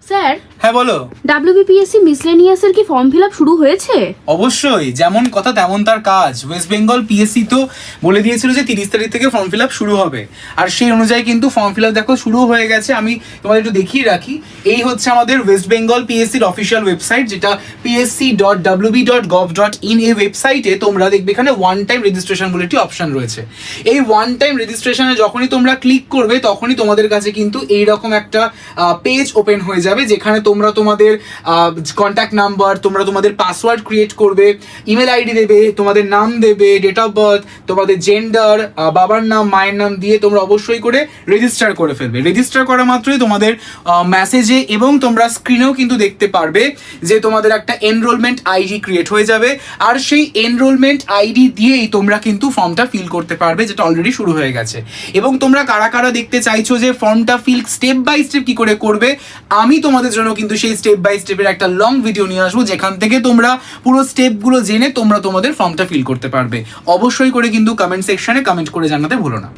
Sir, হ্যাঁ বলো। WBPSC মিসলেনিয়াসের কি ফর্ম ফিল আপ শুরু হয়েছে? অবশ্যই, যেমন কথা তেমন তার কাজ। ওয়েস্ট বেঙ্গল পিএসসি তো বলে দিয়েছিল যে 30 তারিখ থেকে ফর্ম ফিল আপ শুরু হবে, আর সেই অনুযায়ী কিন্তু ফর্ম ফিল আপ দেখো শুরু হয়ে গেছে। আমি তোমাদের একটু দেখিয়ে রাখি, এই হচ্ছে আমাদের ওয়েস্ট বেঙ্গল পিএসসির অফিসিয়াল ওয়েবসাইট, যেটা psc.wb.gov.in। এই ওয়েবসাইটে তোমরা দেখবে এখানে ওয়ান টাইম রেজিস্ট্রেশন বলে একটি অপশন রয়েছে। এই ওয়ান টাইম রেজিস্ট্রেশনে যখনই তোমরা ক্লিক করবে তখনই তোমাদের কাছে কিন্তু এইরকম একটা পেজ ওপেন হয়ে যাবে, যেখানে তোমরা তোমাদের কন্ট্যাক্ট নাম্বার, তোমরা তোমাদের পাসওয়ার্ড ক্রিয়েট করবে, ইমেল আইডি দেবে, তোমাদের নাম দেবে, ডেট অফ বার্থ, তোমাদের জেন্ডার, বাবার নাম মায়ের নাম দিয়ে তোমরা অবশ্যই করে রেজিস্টার করে ফেলবে। রেজিস্টার করা মাত্রই তোমাদের মেসেজে এবং তোমরা স্ক্রিনেও কিন্তু দেখতে পারবে যে তোমাদের একটা এনরোলমেন্ট আইডি ক্রিয়েট হয়ে যাবে, আর সেই এনরোলমেন্ট আইডি দিয়েই তোমরা কিন্তু ফর্মটা ফিল করতে পারবে, যেটা অলরেডি শুরু হয়ে গেছে। এবং তোমরা কারা কারা দেখতে চাইছো যে ফর্মটা ফিল স্টেপ বাই স্টেপ কি করে করবে, আমি তোমাদের জন্য কিন্তু সেই স্টেপ বাই স্টেপের একটা লং ভিডিও নিয়ে আসবো, যেখান থেকে তোমরা পুরো স্টেপগুলো জেনে তোমরা তোমাদের ফর্মটা ফিল করতে পারবে। অবশ্যই করে কিন্তু কমেন্ট সেকশনে কমেন্ট করে জানাতে ভুলো না।